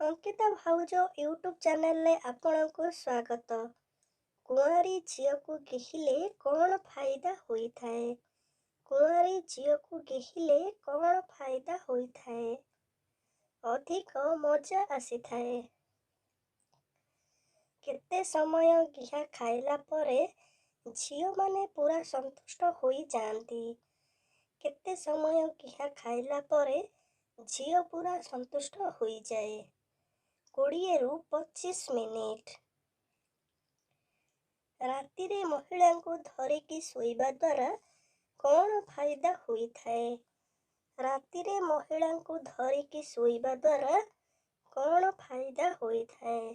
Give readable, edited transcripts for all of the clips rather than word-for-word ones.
Ankita भाउज YouTube channel रे आपणको स्वागत। कुआरी झील को गेहिले कौन फायदा होई थाए? कुआरी झील को गेहिले कौन फायदा होई थाए? अधिक मजा आसी थाए। केते समय गिहा खाइला परे झील माने पूरा संतुष्ट होई जाती। केते समय गिहा खाइला परे झील पूरा संतुष्ट होई जाए। 20 रु 25 मिनिट। राति रे महिला को धरिकी शोइबा द्वारा कौन फायदा होई थाए? राति रे महिला को धरिकी शोइबा द्वारा कौन फायदा होई थाए?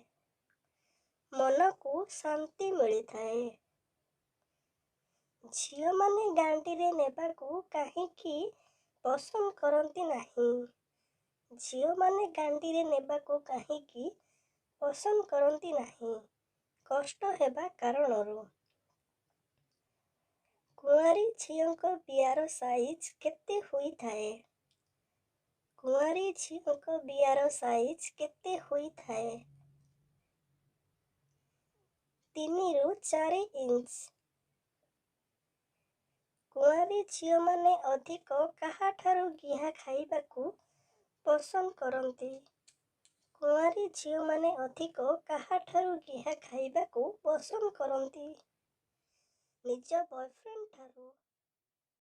मन को शांति मिली थाए। झील माने गांडी रे नेबा को काहींकी पसंद करती नहीं? झील माने गांडी रे नेबा को काहींकी पसंद करती नहीं? कष्ट हेबा कारणरू। कुआरी झीलको बियार साइज केते होई थाए? कुआरी झीलको बियार साइज केते होई थाए? 3 रु 4 इंच। कुआरी झील माने अधिक काहाठारू गिहा खाइबाकू पसंद करती? कुआरी झील माने अधिक काहाठारू गिहा खाइबाकू पसंद करती? निज बॉयफ्रेंड ठारू।